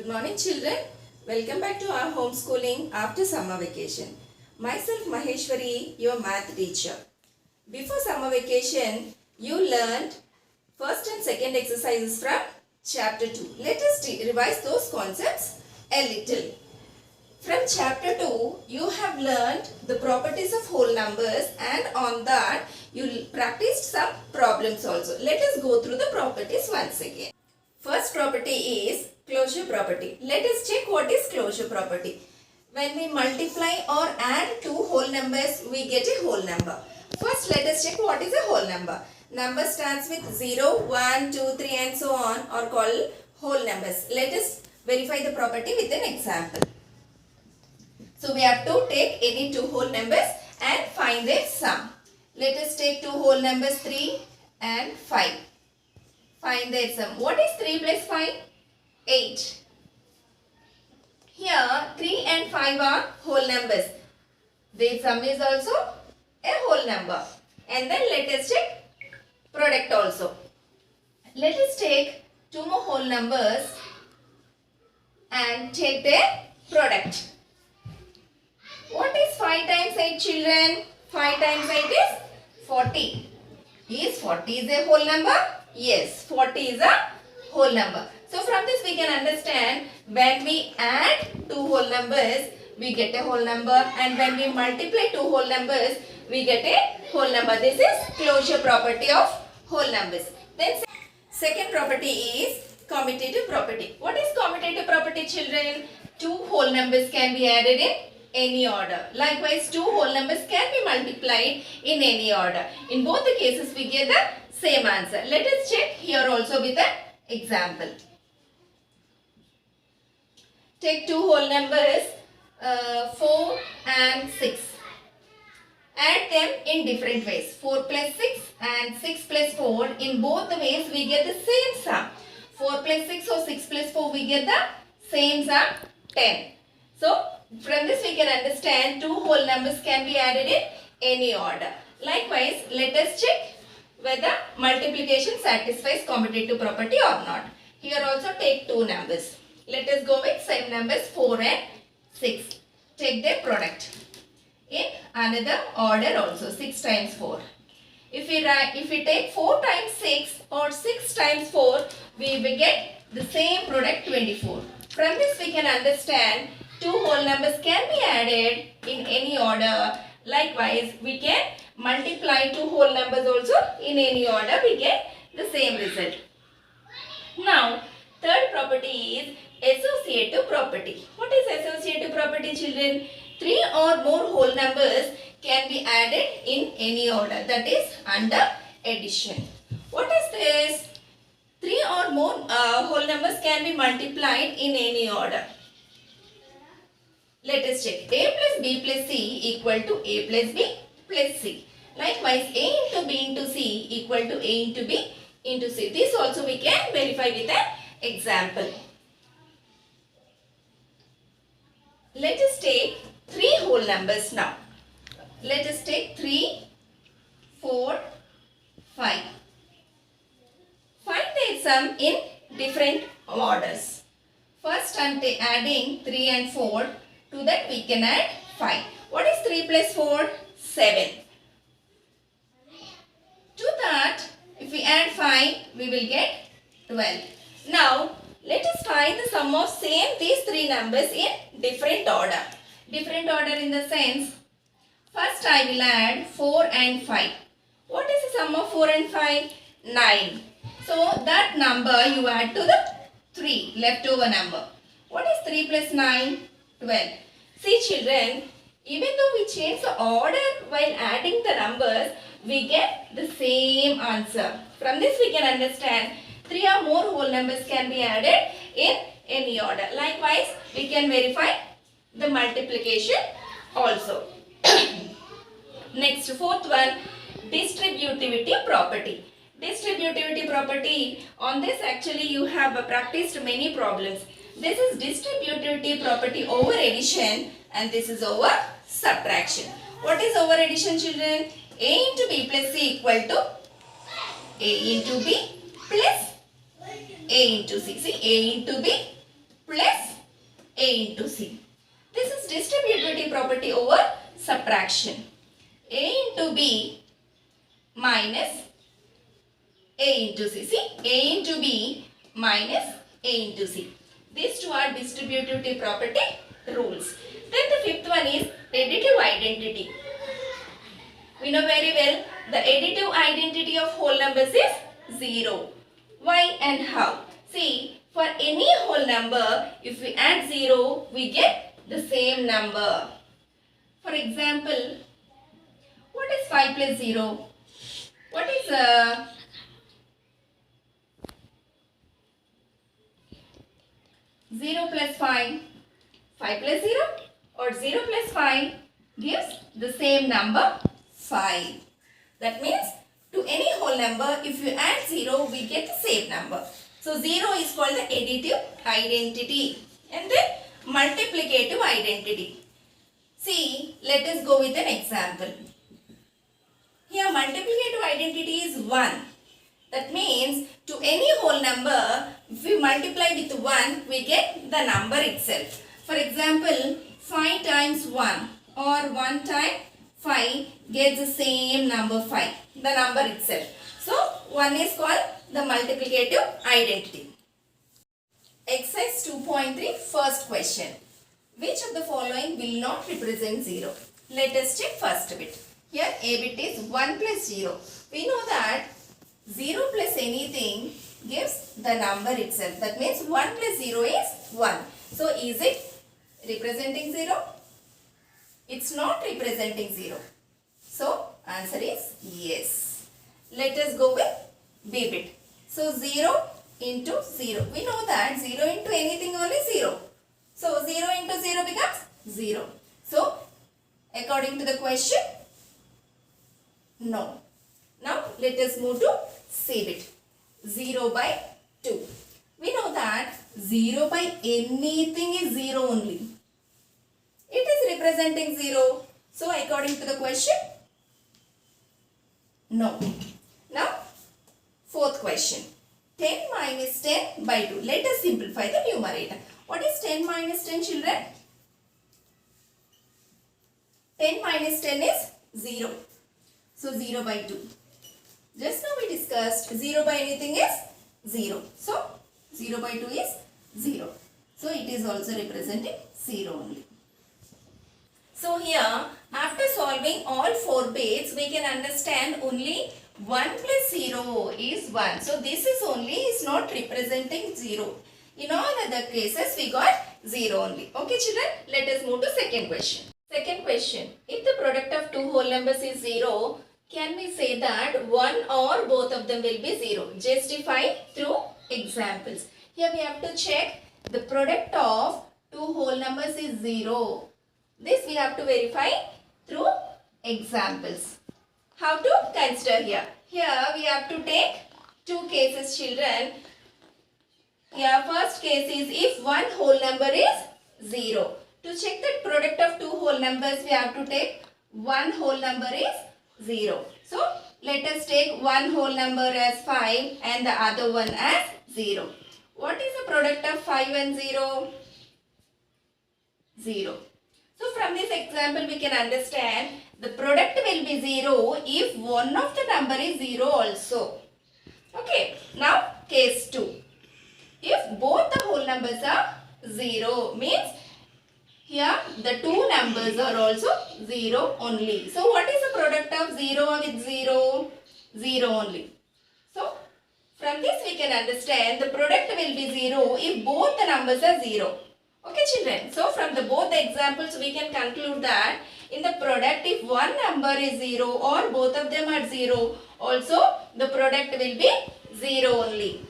Good morning children. Welcome back to our homeschooling after summer vacation. Myself Maheshwari, your math teacher. Before summer vacation, you learned first and second exercises from chapter 2. Let us revise those concepts a little. From chapter 2, you have learned the properties of whole numbers, and on that you practiced some problems also. Let us go through the properties once again. First property is closure property. Let us check what is closure property. When we multiply or add two whole numbers, we get a whole number. First, let us check what is a whole number. Number starts with 0, 1, 2, 3 and so on are called whole numbers. Let us verify the property with an example. So, we have to take any two whole numbers and find their sum. Let us take two whole numbers 3 and 5. Find their sum. What is 3 plus 5? 8. Here 3 and 5 are whole numbers. Their sum is also a whole number. And then let us check product also. Let us take two more whole numbers and take their product. What is 5 times 8 children? 5 times 8 is 40. Is 40 a whole number? Yes, 40 is a whole number. So from this we can understand when we add two whole numbers, we get a whole number, and when we multiply two whole numbers, we get a whole number. This is closure property of whole numbers. Then second property is commutative property. What is commutative property children? Two whole numbers can be added in any order. Likewise, two whole numbers can be multiplied in any order. In both the cases we get the same answer. Let us check here also with an example. Take two whole numbers 4 and 6. Add them in different ways. 4 plus 6 and 6 plus 4. In both the ways we get the same sum. 4 plus 6 or 6 plus 4 we get the same sum 10. So from this we can understand two whole numbers can be added in any order. Likewise, let us check whether multiplication satisfies commutative property or not. Here also take two numbers. Let us go with same numbers 4 and 6. Take their product in another order also, 6 times 4. If we take 4 times 6 or 6 times 4, we will get the same product 24. From this we can understand two whole numbers can be added in any order. Likewise, we can multiply two whole numbers also in any order. We get the same result. Now, third property is associative property. What is associative property children? Three or more whole numbers can be added in any order. That is under addition. What is this? Three or more whole numbers can be multiplied in any order. Let us check. A plus B plus C equal to A plus B plus C. Likewise, A into B into C equal to A into B into C. This also we can verify with an example. Let us take three whole numbers now. Let us take 3, 4, 5. Find their sum in different orders. First I am adding 3 and 4. To that we can add 5. What is 3 plus 4? 7. To that, if we add 5, we will get 12. Now, let us find the sum of these three numbers in different order. Different order in the sense, first I will add 4 and 5. What is the sum of 4 and 5? 9. So, that number you add to the 3, leftover number. What is 3 plus 9? 12. See children, even though we change the order while adding the numbers, we get the same answer. From this we can understand three or more whole numbers can be added in any order. Likewise, we can verify the multiplication also. Next, fourth one, distributivity property. Distributivity property, on this actually you have practiced many problems. This is distributivity property over addition, and this is over subtraction. What is over addition children? A into B plus C equal to A into B plus A into C. See, A into B plus A into C. This is distributivity property over subtraction. A into B minus A into C. See, A into B minus A into C. These two are distributivity property rules. Then the fifth one is additive identity. We know very well the additive identity of whole numbers is 0. Why and how? See, for any whole number, if we add 0, we get the same number. For example, what is 5 plus 0? What is 0 plus 5? 5 plus 0 or 0 plus 5 gives the same number 5. That means to any whole number, if you add 0, we get the same number. So 0 is called the additive identity and then multiplicative identity. See, let us go with an example. Here multiplicative identity is 1. That means to any whole number, if we multiply with 1, we get the number itself. For example, 5 times 1 or 1 times 5 gets the same number 5, the number itself. So 1 is called the multiplicative identity. Exercise 2.3, first question. Which of the following will not represent 0? Let us check first bit. Here A bit is 1 plus 0. We know that 0 plus anything gives the number itself. That means 1 plus 0 is 1. So is it representing 0? It's not representing 0. So answer is yes. Let us go with B bit. So 0 into 0. We know that 0 into anything only 0. So 0 into 0 becomes 0. So according to the question, no. Now let us move to C bit. 0 by 2. We know that 0 by anything is 0 only. It is representing 0. So according to the question, no. Now fourth question. 10 minus 10 by 2. Let us simplify the numerator. What is 10 minus 10, children? 10 minus 10 is 0. So 0 by 2. Just now we discussed 0 by anything is 0. So 0 by 2 is 0. So it is also representing 0 only. So here after solving all 4 bits, we can understand only 1 plus 0 is 1. So this is not representing 0. In all other cases we got 0 only. Okay children, let us move to second question. Second question. If the product of two whole numbers is 0, can we say that one or both of them will be 0? Justify through examples. Here we have to check the product of two whole numbers is 0. This we have to verify through examples. How to consider here? Here we have to take two cases, children. Here first case is if one whole number is 0. To check that product of two whole numbers, we have to take one whole number is 0. So let us take one whole number as 5 and the other one as 0. What is the product of 5 and 0? 0. So from this example we can understand the product will be 0 if one of the number is 0 also. Okay. Now case 2. If both the whole numbers are 0, means here the two numbers are also 0 only. So what is the product of 0 with 0? 0 only. So from this we can understand the product will be 0 if both the numbers are 0. Okay children. So from the both the examples we can conclude that in the product if one number is 0 or both of them are 0, also the product will be 0 only.